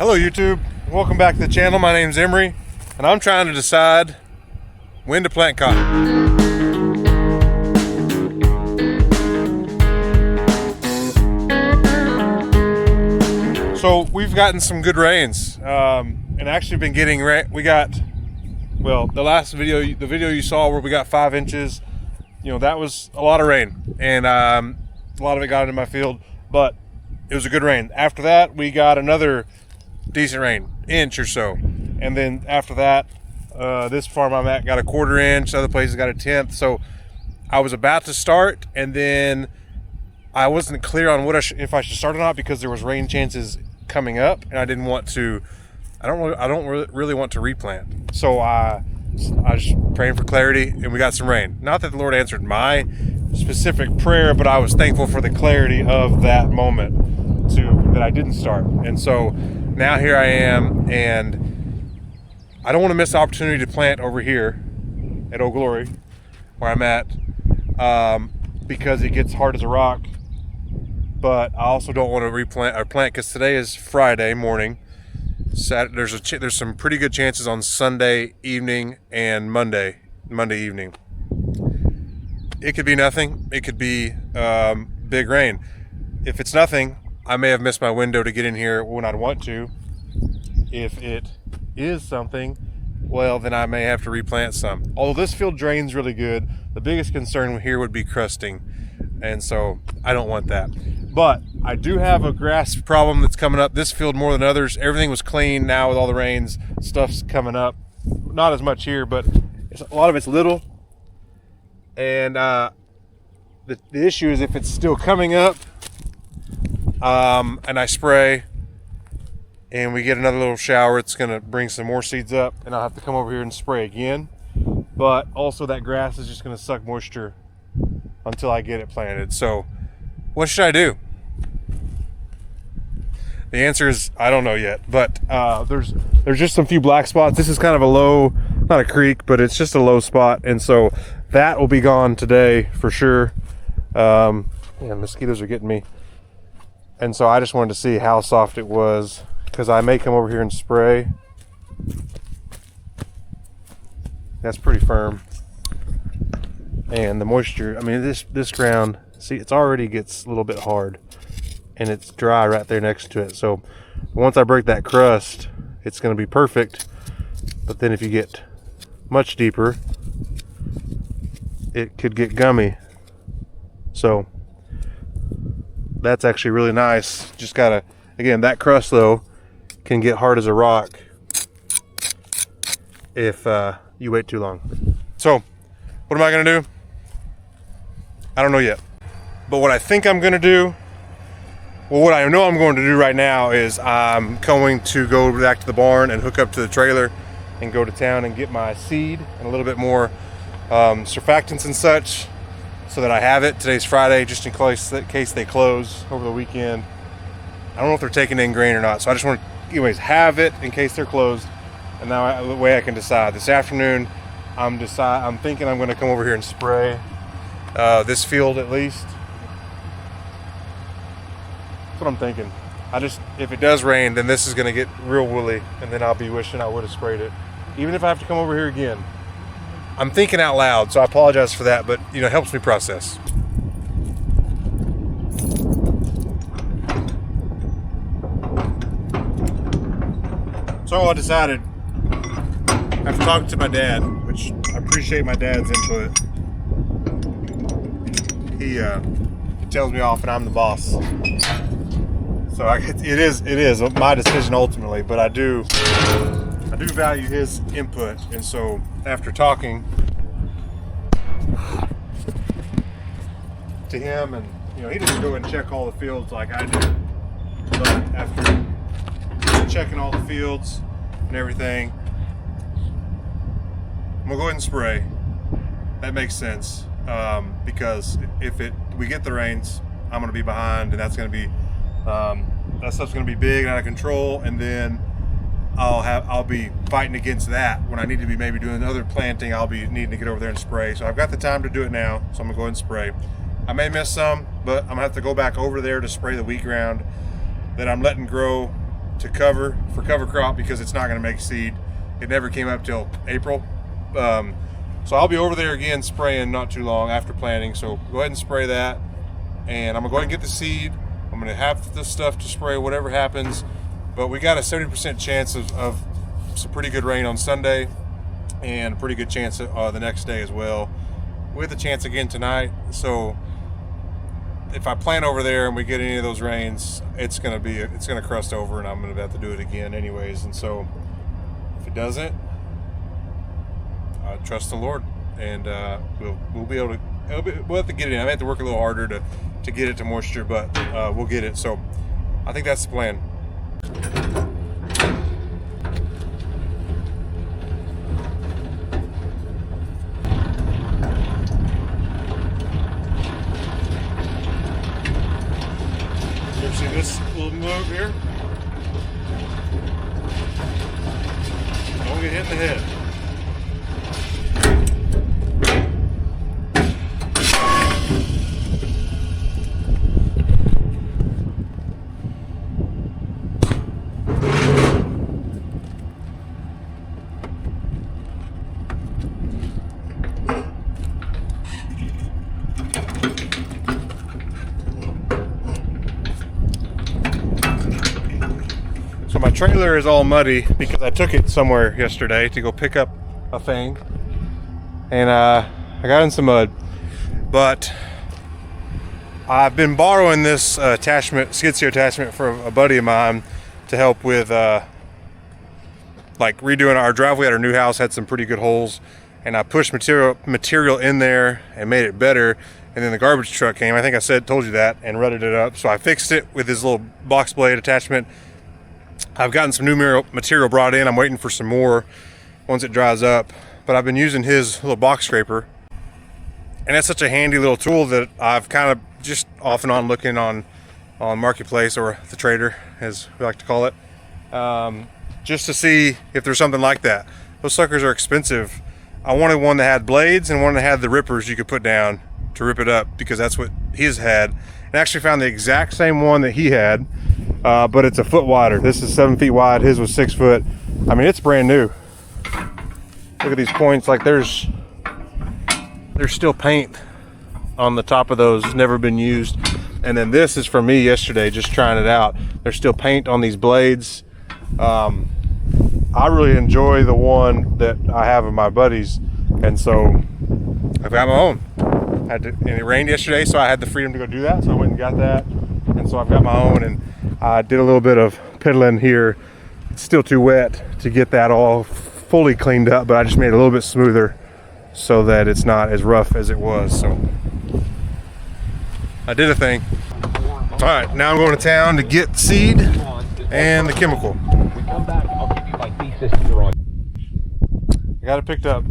Hello YouTube, welcome back to the channel. My name's Emery and I'm trying to decide when to plant cotton. So we've gotten some good rains and actually been getting we got, well, the last video, the video you saw where we got 5 inches, you know, that was a lot of rain and a lot of it got into my field, but it was a good rain. After that we got another decent rain, inch or so, and then after that this farm I'm at got a 1/4 inch, other places got a 1/10. So I was about to start and then I wasn't clear on what if I should start or not, because there was rain chances coming up and I didn't want to, I don't really want to replant. So I was praying for clarity and we got some rain. Not that the Lord answered my specific prayer, but I was thankful for the clarity of that moment that I didn't start. And so now here I am, and I don't want to miss the opportunity to plant over here at Old Glory where I'm at, because it gets hard as a rock. But I also don't want to replant or plant because today is Friday morning. There's some pretty good chances on Sunday evening and Monday evening. It could be nothing. It could be big rain. If it's nothing, I may have missed my window to get in here when I'd want to. If it is something, well, then I may have to replant some. Although this field drains really good, the biggest concern here would be crusting. And so I don't want that. But I do have a grass problem that's coming up. This field more than others. Everything was clean. Now with all the rains, stuff's coming up. Not as much here, but a lot of it's little. And the issue is if it's still coming up, and I spray and we get another little shower, it's gonna bring some more seeds up and I'll have to come over here and spray again. But also that grass is just gonna suck moisture until I get it planted. So what should I do? The answer is I don't know yet, but there's just some few black spots. This is kind of a low, not a creek, but it's just a low spot, and so that will be gone today for sure. Yeah, mosquitoes are getting me. And so I just wanted to see how soft it was, because I may come over here and spray. That's pretty firm. And the moisture, I mean, this ground, see, it's already gets a little bit hard and it's dry right there next to it. So once I break that crust, it's going to be perfect. But then if you get much deeper, it could get gummy. So that's actually really nice. Just gotta, again, that crust though can get hard as a rock if you wait too long. So what am I gonna do? I don't know yet. But what I think I'm gonna do, well, what I know I'm going to do right now is I'm going to go back to the barn and hook up to the trailer and go to town and get my seed and a little bit more surfactants and such, so that I have it. Today's Friday, just in case they close over the weekend. I don't know if they're taking in grain or not, so I just want to, anyways, have it in case they're closed. And now the way I can decide. This afternoon, I'm thinking I'm going to come over here and spray this field at least. That's what I'm thinking. If it does rain, then this is going to get real woolly, and then I'll be wishing I would have sprayed it, even if I have to come over here again. I'm thinking out loud, so I apologize for that, but you know, it helps me process. So I decided, after talking to my dad, which I appreciate my dad's input, he tells me off and I'm the boss. So it is my decision ultimately, but I do value his input. And so after talking to him, and you know, he doesn't go and check all the fields like I do, but after checking all the fields and everything, I'm gonna go ahead and spray. That makes sense, because if we get the rains, I'm gonna be behind, and that's gonna be that stuff's gonna be big and out of control, and then I'll be fighting against that when I need to be maybe doing other planting. I'll be needing to get over there and spray. So I've got the time to do it now, so I'm gonna go ahead and spray. I may miss some, but I'm gonna have to go back over there to spray the wheat ground that I'm letting grow to cover crop because it's not going to make seed. It never came up till April. So I'll be over there again spraying not too long after planting. So go ahead and spray that, and I'm gonna go ahead and get the seed. I'm gonna have this stuff to spray whatever happens, but we got a 70% chance of some pretty good rain on Sunday, and a pretty good chance the next day as well, with a chance again tonight. So if I plant over there and we get any of those rains, it's gonna crust over, and I'm gonna have to do it again anyways. And so if it doesn't, trust the Lord, and we'll be able to. We'll have to get it in. I have to work a little harder to get it to moisture, but we'll get it. So I think that's the plan. You see this little move here? Don't get hit in the head. So my trailer is all muddy because I took it somewhere yesterday to go pick up a thing, and I got in some mud. But I've been borrowing this skid steer attachment from a buddy of mine to help with like redoing our driveway at our new house. Had some pretty good holes, and I pushed material in there and made it better. And then the garbage truck came, I think I told you that, and rutted it up. So I fixed it with this little box blade attachment. I've gotten some new material brought in. I'm waiting for some more once it dries up. But I've been using his little box scraper, and that's such a handy little tool that I've kind of just off and on looking on Marketplace, or the Trader as we like to call it, just to see if there's something like that. Those suckers are expensive. I wanted one that had blades and one that had the rippers you could put down to rip it up, because that's what his had. And actually found the exact same one that he had, but it's a foot wider. This is 7 feet wide. His was 6 foot. I mean, it's brand new. Look at these points. Like there's still paint on the top of those, never been used. And then this is from me yesterday, just trying it out. There's still paint on these blades. I really enjoy the one that I have of my buddies, and so I've got my own. And it rained yesterday, so I had the freedom to go do that, so I went and got that. And so I've got my own, and I did a little bit of piddling here. It's still too wet to get that all fully cleaned up, but I just made it a little bit smoother so that it's not as rough as it was. So I did a thing. All right, now I'm going to town to get seed and the chemical. When we come back, I'll give you my thesis on. I got it picked up.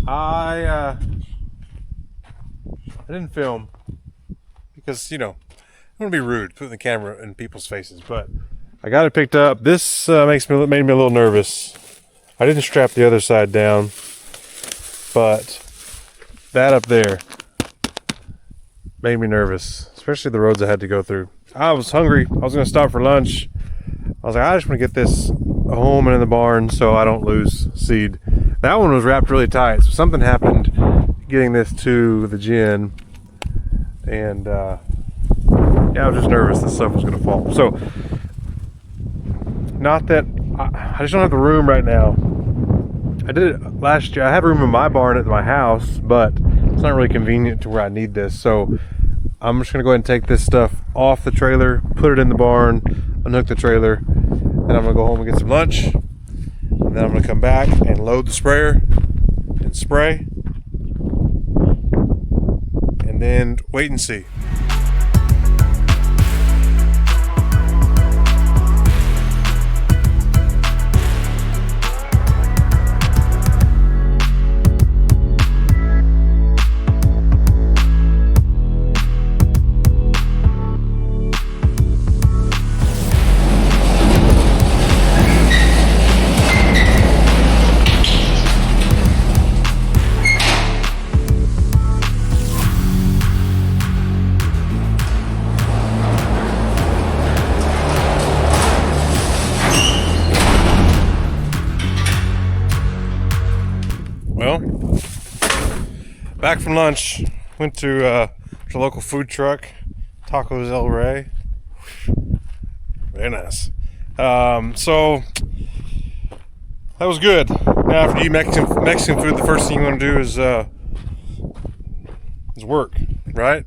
I didn't film because, you know, I don't want to be rude putting the camera in people's faces, but I got it picked up. This made me a little nervous. I didn't strap the other side down, but that up there made me nervous, especially the roads I had to go through. I was hungry. I was going to stop for lunch. I was like, I just want to get this home and in the barn so I don't lose seed. That one was wrapped really tight, so something happened getting this to the gin, and yeah, I was just nervous this stuff was going to fall. So, not that I just don't have the room right now. I did it last year. I have room in my barn at my house, but it's not really convenient to where I need this. So I'm just gonna go ahead and take this stuff off the trailer, put it in the barn, unhook the trailer, and I'm gonna go home and get some lunch. And then I'm gonna come back and load the sprayer and spray, and then wait and see. back from lunch. Went to the local food truck, Tacos El Rey. Very nice. So that was good. Now, after you eat Mexican food, the first thing you want to do is work, right?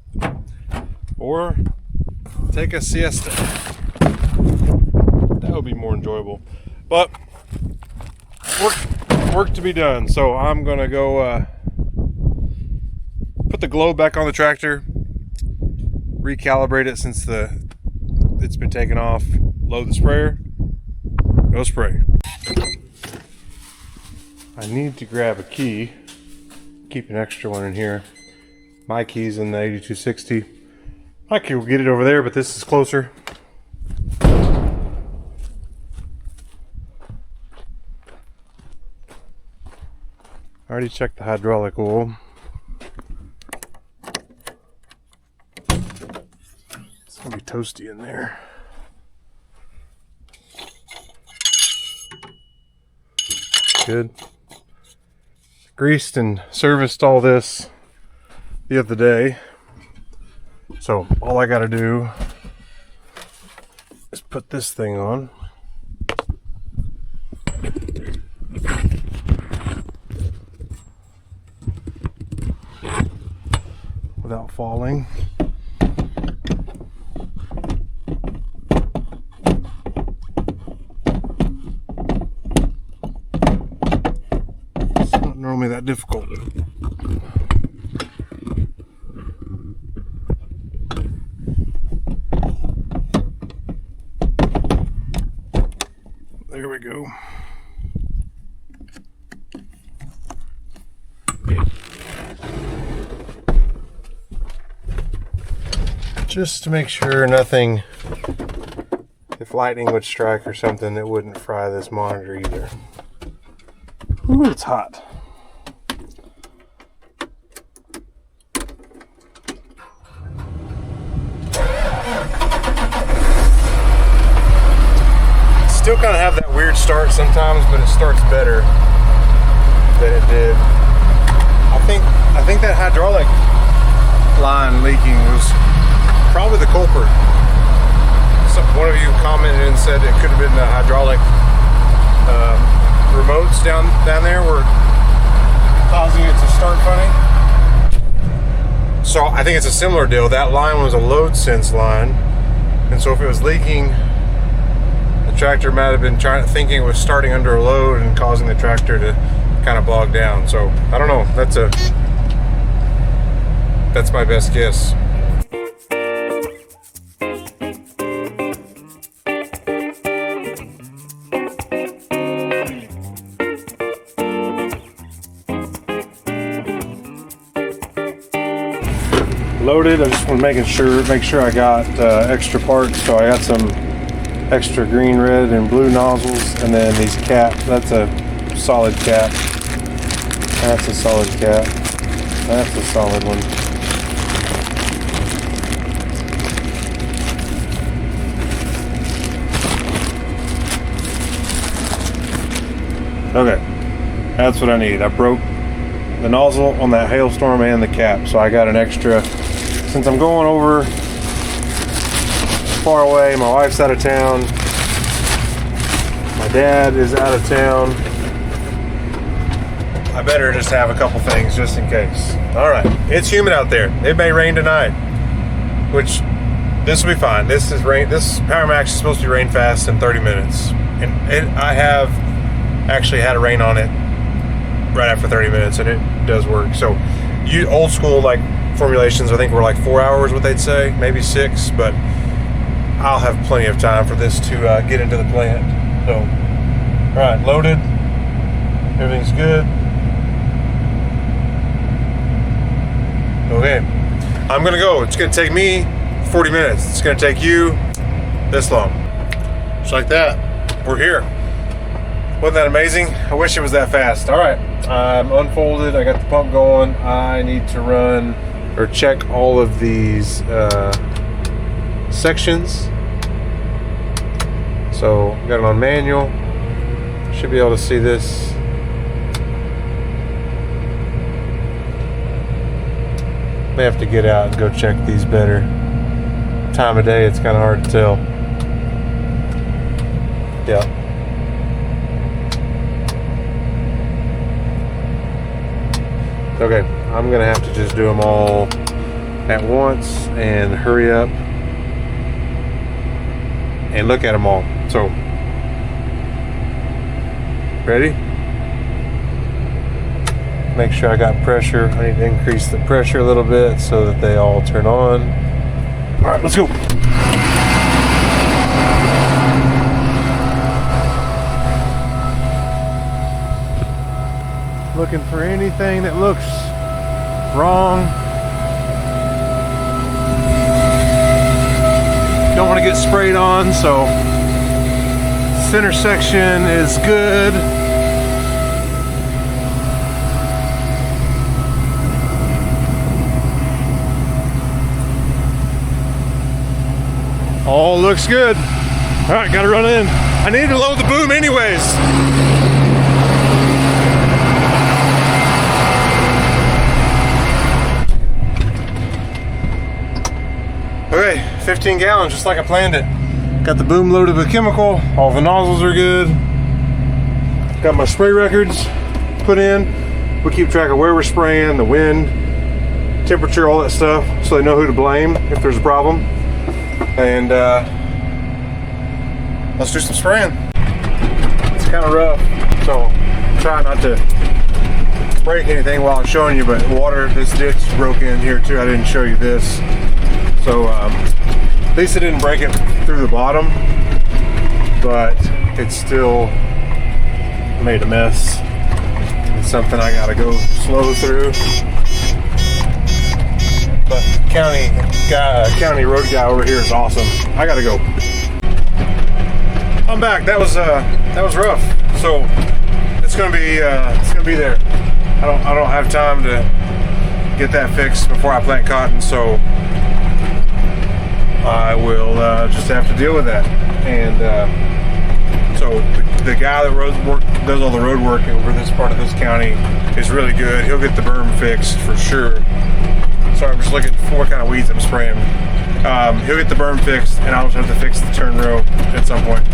Or take a siesta. That would be more enjoyable. But work to be done. So I'm gonna go put the globe back on the tractor, recalibrate it since it's been taken off, load the sprayer, go spray. I need to grab a key, keep an extra one in here. My key's in the 8260. My key will get it over there, but this is closer. I already checked the hydraulic oil. It's gonna be toasty in there. Good. Greased and serviced all this the other day. So all I gotta do is put this thing on. Without falling. It's not normally that difficult. There we go. Just to make sure nothing, if lightning would strike or something, it wouldn't fry this monitor either. Ooh, it's hot. Still kind of have that weird start sometimes, but it starts better than it did. I think that hydraulic line leaking was probably the culprit. One of you commented and said it could have been the hydraulic remotes down there were causing it to start funny. So I think it's a similar deal. That line was a load sense line, and so if it was leaking, the tractor might have been thinking it was starting under a load and causing the tractor to kind of bog down. So I don't know. That's my best guess. Loaded. I just want to make sure I got extra parts. So I got some extra green, red, and blue nozzles, and then these caps. That's a solid cap. That's a solid cap. That's a solid one. Okay, that's what I need. I broke the nozzle on that hailstorm and the cap, so I got an extra. Since I'm going over far away, my wife's out of town, my dad is out of town, I better just have a couple things just in case. All right, it's humid out there. It may rain tonight, which this will be fine. This Power Max is supposed to be rain fast in 30 minutes, and I have actually had a rain on it right after 30 minutes, and it does work. So you old school like formulations, I think were like 4 hours, what they'd say, maybe 6, but I'll have plenty of time for this to get into the plant. So all right, loaded, everything's good. Okay, I'm gonna go. It's gonna take me 40 minutes. It's gonna take you this long. Just like that, we're here. Wasn't that amazing? I wish it was that fast. All right, I'm unfolded. I got the pump going. I need to run or check all of these sections. So got it on manual. Should be able to see this. May have to get out and go check these better. Time of day, it's kind of hard to tell. Yeah. Okay, I'm gonna have to just do them all at once and hurry up and look at them all. So, ready? Make sure I got pressure. I need to increase the pressure a little bit so that they all turn on. All right, let's go. Looking for anything that looks wrong. Don't want to get sprayed on, so center section is good. All looks good. All right, gotta run in. I need to load the boom anyways. Okay, 15 gallons, just like I planned it. Got the boom loaded with chemical. All the nozzles are good. Got my spray records put in. We keep track of where we're spraying, the wind, temperature, all that stuff, so they know who to blame if there's a problem. And let's do some spraying. It's kind of rough, so try not to break anything while I'm showing you, but water, this ditch broke in here too. I didn't show you this. So at least it didn't break it through the bottom, but it still made a mess. It's something I gotta go slow through. But county road guy over here is awesome. I gotta go. I'm back. That was rough. So it's gonna be there. I don't have time to get that fixed before I plant cotton, so I will just have to deal with that. And so the guy that does all the road work over this part of this county is really good. He'll get the berm fixed for sure. Sorry, I'm just looking for what kind of weeds I'm spraying. He'll get the berm fixed, and I'll just have to fix the turn row at some point.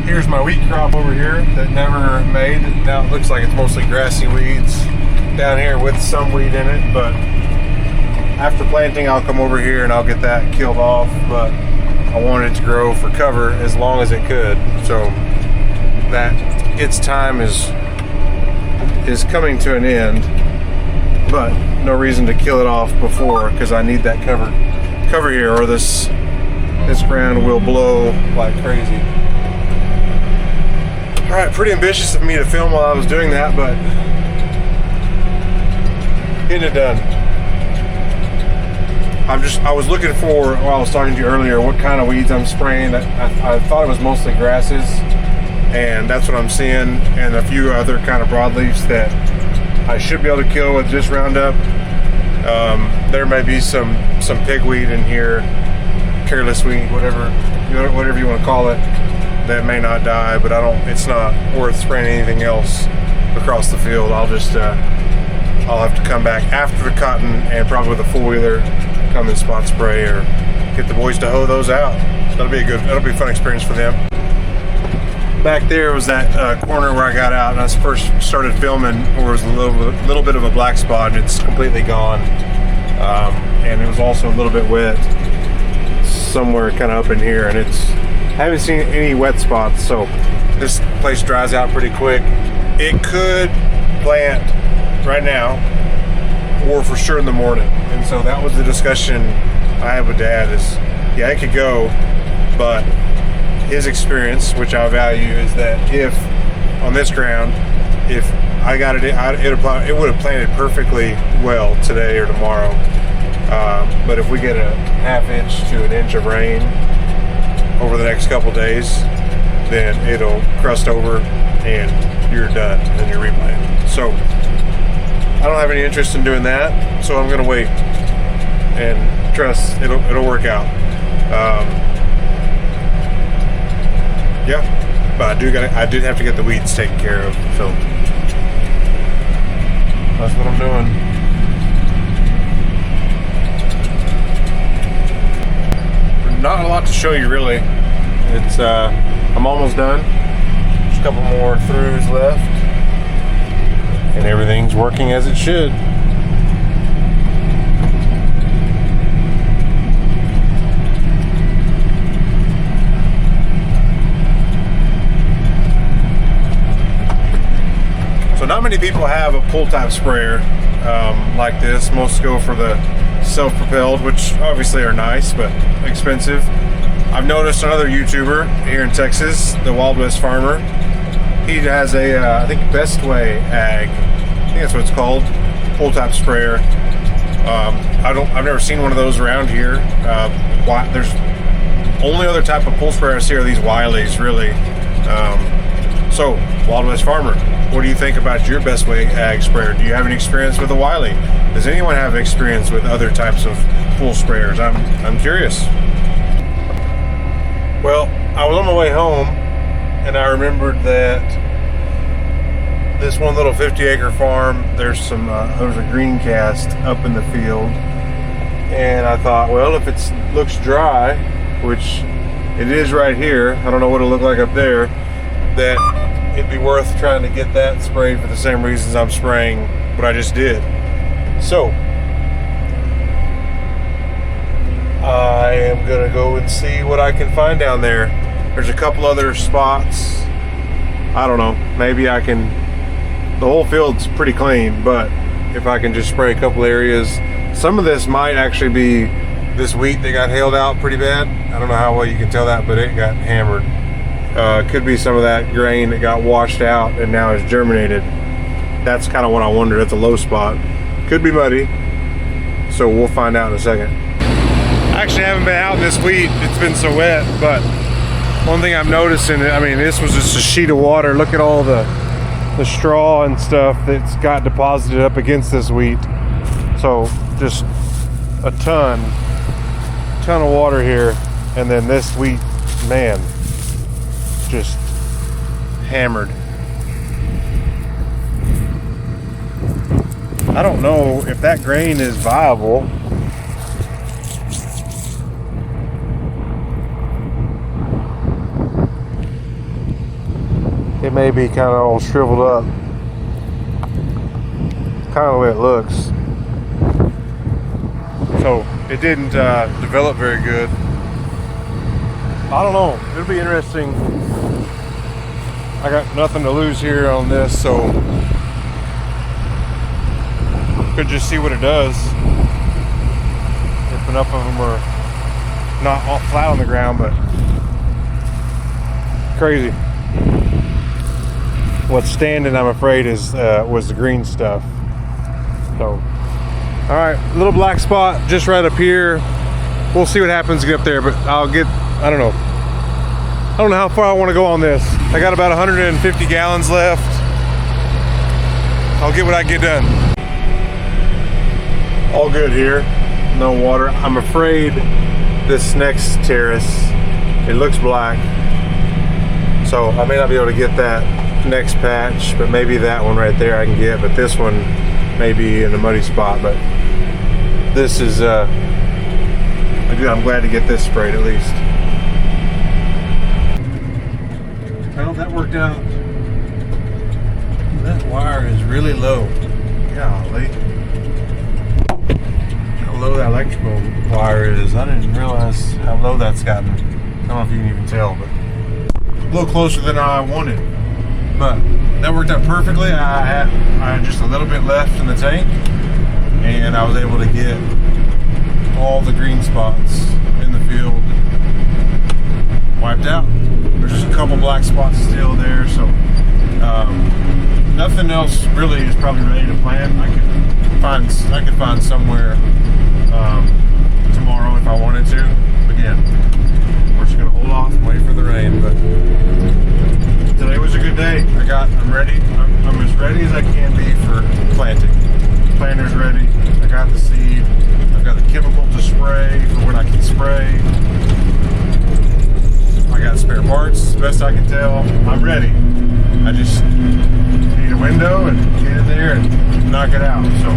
Here's my wheat crop over here that never made. Now it looks like it's mostly grassy weeds down here with some weed in it, but after planting, I'll come over here and I'll get that killed off, but I wanted it to grow for cover as long as it could, so that its time is coming to an end, but no reason to kill it off before, because I need that cover here, or this ground will blow like crazy. All right, pretty ambitious of me to film while I was doing that, but getting it done. I was looking for, while I was talking to you earlier, what kind of weeds I'm spraying. I thought it was mostly grasses, and that's what I'm seeing, and a few other kind of broadleafs that I should be able to kill with just Roundup. There may be some pigweed in here, careless weed, whatever you want to call it, that may not die, but it's not worth spraying anything else across the field. I'll have to come back after the cotton and probably with a four-wheeler come and spot spray or get the boys to hoe those out. That'll be a fun experience for them. Back there was that corner where I got out and I first started filming, where it was a little bit of a black spot, and it's completely gone. And it was also a little bit wet somewhere kind of up in here, and I haven't seen any wet spots, so this place dries out pretty quick. It could plant right now, or for sure in the morning. And so that was the discussion I had with Dad, is yeah, it could go, but his experience, which I value, is that if on this ground, if I got it, it would have planted perfectly well today or tomorrow. But if we get a ½ inch to an inch of rain over the next couple days, then it'll crust over and you're done, and you're replanting. So I don't have any interest in doing that, so I'm gonna wait and trust it'll work out. Yeah, but I did have to get the weeds taken care of, so that's what I'm doing. not a lot to show you really. It's I'm almost done. Just a couple more throughs left, and everything's working as it should. So not many people have a pull type sprayer like this. Most go for the self-propelled, which obviously are nice but expensive. I've noticed another YouTuber here in Texas, the Wild West Farmer. He has a I think Best Way Ag, I think that's what it's called, pull type sprayer. I've never seen one of those around here. There's only other type of pull sprayer I see are these Wileys, really. So, Wild West Farmer, what do you think about your Best Way Ag sprayer? Do you have any experience with a Wiley? Does anyone have experience with other types of pull sprayers? I'm curious. Well, I was on my way home and I remembered that this one little 50-acre farm, there's a green cast up in the field, and I thought, well, if it looks dry, which it is right here, I don't know what it'll look like up there, that it'd be worth trying to get that sprayed for the same reasons I'm spraying what I just did. So I am gonna go and see what I can find down there. There's a couple other spots. I don't know, maybe I can, the whole field's pretty clean, but if I can just spray a couple areas. Some of this might actually be this wheat that got hailed out pretty bad. I don't know how well you can tell that, but it got hammered. Could be some of that grain that got washed out and now is germinated. That's kind of what I wondered at the low spot. Could be muddy, so we'll find out in a second. I actually haven't been out in this wheat. It's been so wet, but one thing I'm noticing, I mean, this was just a sheet of water. Look at all the straw and stuff that's got deposited up against this wheat. So just a ton of water here, and then this wheat, man, just hammered. I don't know if that grain is viable. It may be kind of all shriveled up. Kind of the way it looks. So it didn't develop very good. I don't know. It'll be interesting. I got nothing to lose here on this, so could just see what it does. If enough of them are not all flat on the ground, but crazy. What's standing, I'm afraid, was the green stuff. So, all right, little black spot just right up here. We'll see what happens to get up there, but I don't know how far I want to go on this. I got about 150 gallons left. I'll get what I get done. All good here, no water. I'm afraid this next terrace, it looks black, so I may not be able to get that next patch, but maybe that one right there I can get, but this one may be in a muddy spot. But this is I'm glad to get this sprayed at least. Well, that worked out. That wire is really low. Golly. How low that electrical wire is. I didn't realize how low that's gotten. I don't know if you can even tell, but a little closer than I wanted. But that worked out perfectly. I had just a little bit left in the tank, and I was able to get all the green spots in the field wiped out. There's just a couple black spots still there, so nothing else really is probably ready to plant. I could find somewhere tomorrow if I wanted to. Again, we're just gonna hold off and wait for the rain. But today was a good day. I'm ready. I'm as ready as I can be for planting. Planter's ready. I got the seed. I've got the chemical to spray for when I can spray. I got spare parts, as best I can tell. I'm ready. I just need a window and get in there and knock it out. So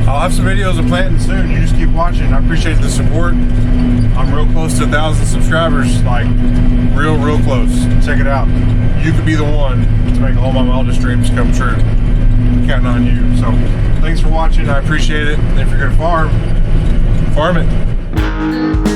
I'll have some videos of planting soon. You just keep watching. I appreciate the support. I'm real close to 1,000 subscribers, like real close. Check it out. You could be the one to make all my wildest dreams come true. I'm counting on you. So thanks for watching. I appreciate it. And if you're gonna farm it.